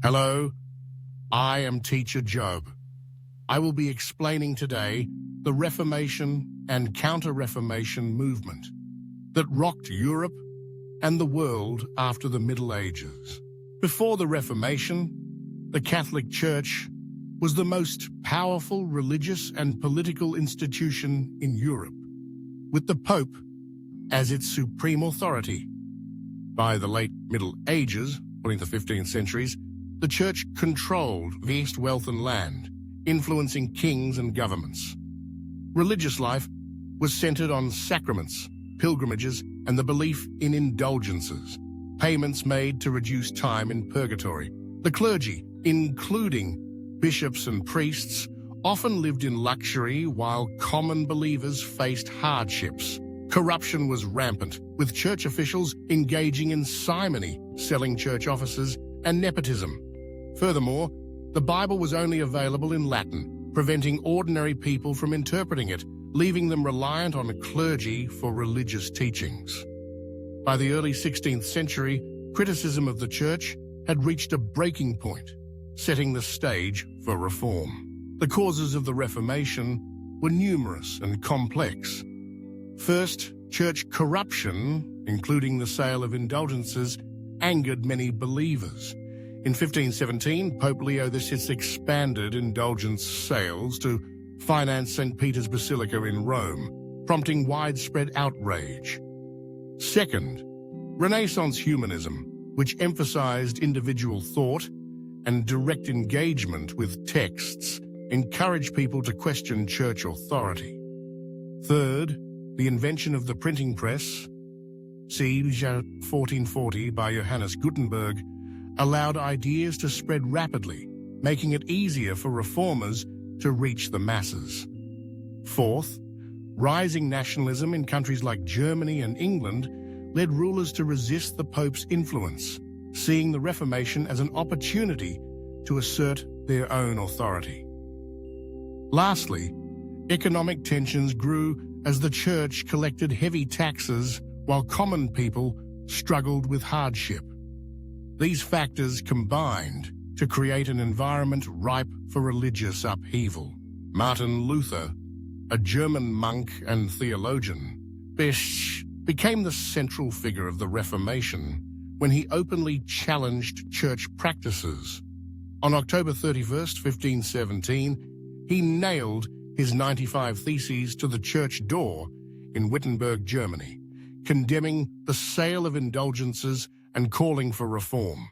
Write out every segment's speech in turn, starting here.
Hello, I am Teacher Job. I will be explaining today the Reformation and Counter-Reformation movement that rocked Europe and the world after the Middle Ages. Before the Reformation, the Catholic Church was the most powerful religious and political institution in Europe, with the Pope as its supreme authority. By the late Middle Ages, or in the 15th centuries, the Church controlled vast wealth and land, influencing kings and governments. Religious life was centered on sacraments, pilgrimages, and the belief in indulgences, payments made to reduce time in purgatory. The clergy, including bishops and priests, often lived in luxury while common believers faced hardships. Corruption was rampant, with church officials engaging in simony, selling church offices, and nepotism. Furthermore, the Bible was only available in Latin, preventing ordinary people from interpreting it, leaving them reliant on clergy for religious teachings. By the early 16th century, criticism of the Church had reached a breaking point, setting the stage for reform. The causes of the Reformation were numerous and complex. First, church corruption, including the sale of indulgences, angered many believers. In 1517, Pope Leo VI expanded indulgence sales to finance St. Peter's Basilica in Rome, prompting widespread outrage. Second, Renaissance humanism, which emphasized individual thought and direct engagement with texts, encouraged people to question church authority. Third, the invention of the printing press, circa 1440 by Johannes Gutenberg, allowed ideas to spread rapidly, making it easier for reformers to reach the masses. Fourth, rising nationalism in countries like Germany and England led rulers to resist the Pope's influence, seeing the Reformation as an opportunity to assert their own authority. Lastly, economic tensions grew as the Church collected heavy taxes while common people struggled with hardship. These factors combined to create an environment ripe for religious upheaval. Martin Luther, a German monk and theologian, became the central figure of the Reformation when he openly challenged church practices. On October 31st, 1517, he nailed his 95 Theses to the church door in Wittenberg, Germany, condemning the sale of indulgences and calling for reform.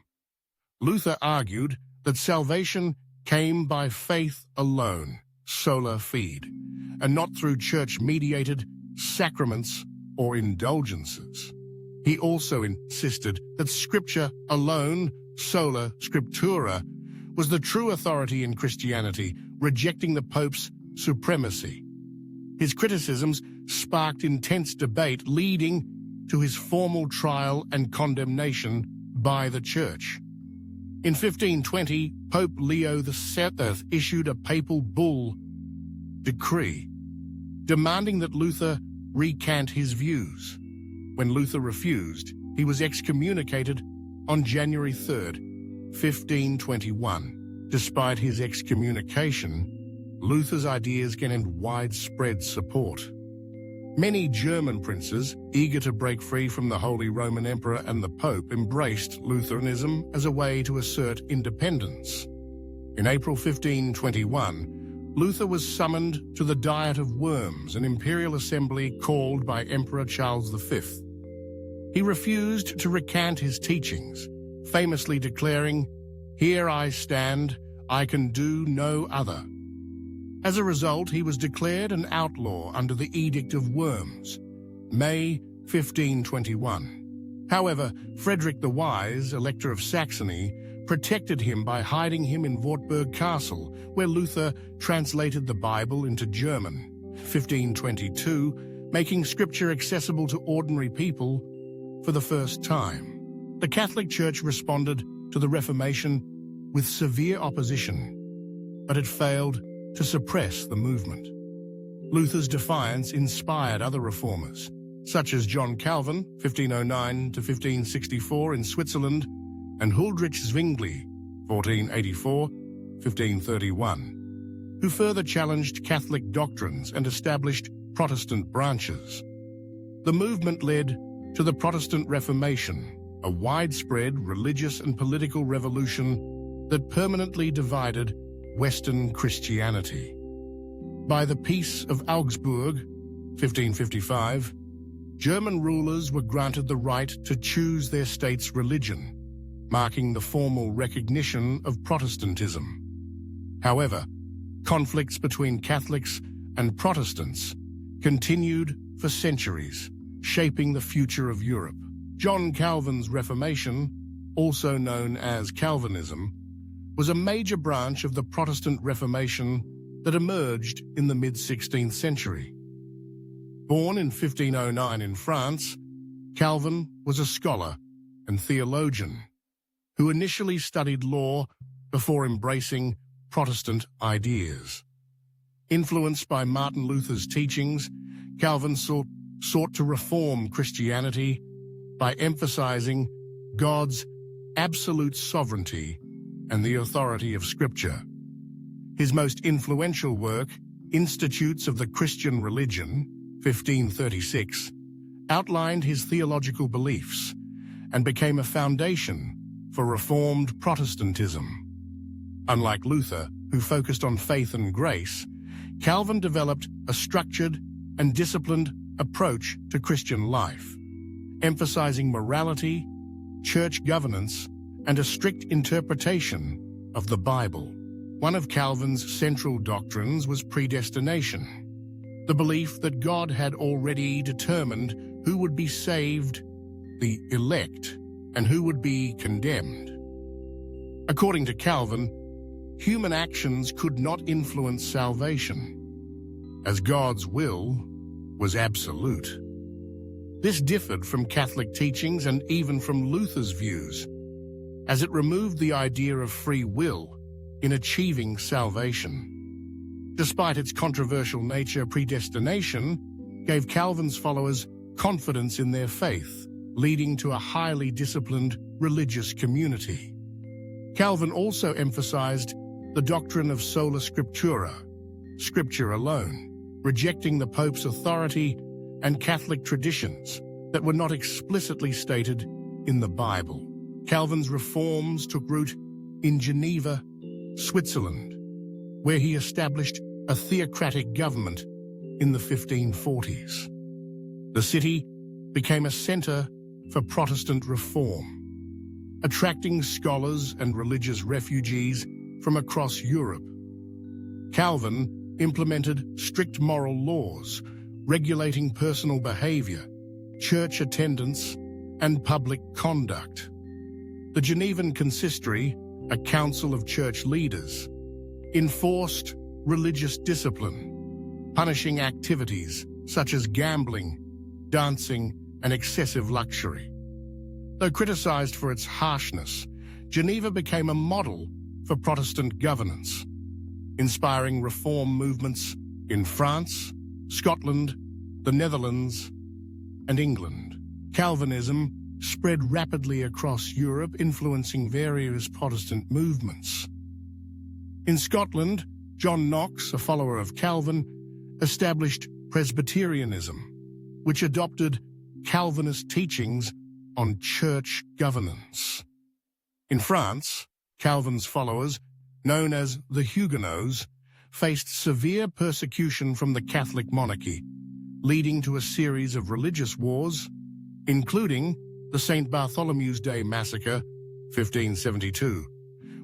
Luther argued that salvation came by faith alone, sola fide, and not through church-mediated sacraments or indulgences. He also insisted that Scripture alone, sola scriptura, was the true authority in Christianity, rejecting the Pope's supremacy. His criticisms sparked intense debate, leading to his formal trial and condemnation by the Church. In 1520, Pope Leo VII issued a papal bull decree, demanding that Luther recant his views. When Luther refused, he was excommunicated on January 3rd, 1521. Despite his excommunication, Luther's ideas gained widespread support. Many German princes, eager to break free from the Holy Roman Emperor and the Pope, embraced Lutheranism as a way to assert independence. In April 1521, Luther was summoned to the Diet of Worms, an imperial assembly called by Emperor Charles V. He refused to recant his teachings, famously declaring, "Here I stand, I can do no other." As a result, he was declared an outlaw under the Edict of Worms, May 1521. However, Frederick the Wise, Elector of Saxony, protected him by hiding him in Wartburg Castle, where Luther translated the Bible into German, 1522, making Scripture accessible to ordinary people for the first time. The Catholic Church responded to the Reformation with severe opposition, but it failed to suppress the movement. Luther's defiance inspired other reformers, such as John Calvin, 1509 to 1564 in Switzerland, and Huldrych Zwingli, 1484-1531, who further challenged Catholic doctrines and established Protestant branches. The movement led to the Protestant Reformation, a widespread religious and political revolution that permanently divided Western Christianity. By the Peace of Augsburg, 1555, German rulers were granted the right to choose their state's religion, marking the formal recognition of Protestantism. However, conflicts between Catholics and Protestants continued for centuries, shaping the future of Europe. John Calvin's Reformation, also known as Calvinism, was a major branch of the Protestant Reformation that emerged in the mid-16th century. Born in 1509 in France, Calvin was a scholar and theologian who initially studied law before embracing Protestant ideas. Influenced by Martin Luther's teachings, Calvin sought to reform Christianity by emphasizing God's absolute sovereignty and the authority of Scripture. His most influential work, Institutes of the Christian Religion, 1536, outlined his theological beliefs and became a foundation for Reformed Protestantism. Unlike Luther, who focused on faith and grace, Calvin developed a structured and disciplined approach to Christian life, emphasizing morality, church governance, and a strict interpretation of the Bible. One of Calvin's central doctrines was predestination, the belief that God had already determined who would be saved, the elect, and who would be condemned. According to Calvin, human actions could not influence salvation, as God's will was absolute. This differed from Catholic teachings and even from Luther's views, as it removed the idea of free will in achieving salvation. Despite its controversial nature, predestination gave Calvin's followers confidence in their faith, leading to a highly disciplined religious community. Calvin also emphasized the doctrine of sola scriptura, Scripture alone, rejecting the Pope's authority and Catholic traditions that were not explicitly stated in the Bible. Calvin's reforms took root in Geneva, Switzerland, where he established a theocratic government in the 1540s. The city became a center for Protestant reform, attracting scholars and religious refugees from across Europe. Calvin implemented strict moral laws, regulating personal behavior, church attendance, and public conduct. The Genevan Consistory, a council of church leaders, enforced religious discipline, punishing activities such as gambling, dancing, and excessive luxury. Though criticized for its harshness, Geneva became a model for Protestant governance, inspiring reform movements in France, Scotland, the Netherlands, and England. Calvinism spread rapidly across Europe, influencing various Protestant movements. In Scotland, John Knox, a follower of Calvin, established Presbyterianism, which adopted Calvinist teachings on church governance. In France, Calvin's followers, known as the Huguenots, faced severe persecution from the Catholic monarchy, leading to a series of religious wars, including the St. Bartholomew's Day Massacre, 1572,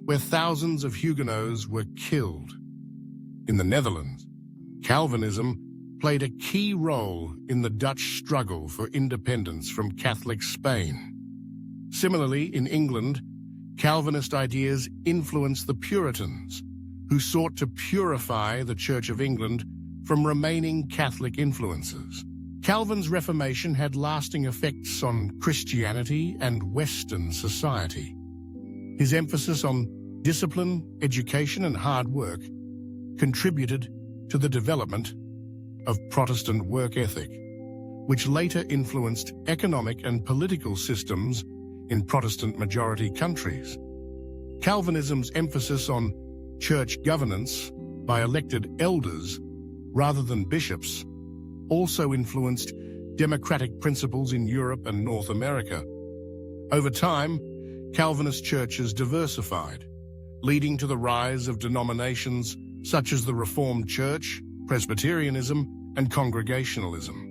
where thousands of Huguenots were killed. In the Netherlands, Calvinism played a key role in the Dutch struggle for independence from Catholic Spain. Similarly, in England, Calvinist ideas influenced the Puritans, who sought to purify the Church of England from remaining Catholic influences. Calvin's Reformation had lasting effects on Christianity and Western society. His emphasis on discipline, education, and hard work contributed to the development of Protestant work ethic, which later influenced economic and political systems in Protestant-majority countries. Calvinism's emphasis on church governance by elected elders rather than bishops also influenced democratic principles in Europe and North America. Over time, Calvinist churches diversified, leading to the rise of denominations such as the Reformed Church, Presbyterianism, and Congregationalism.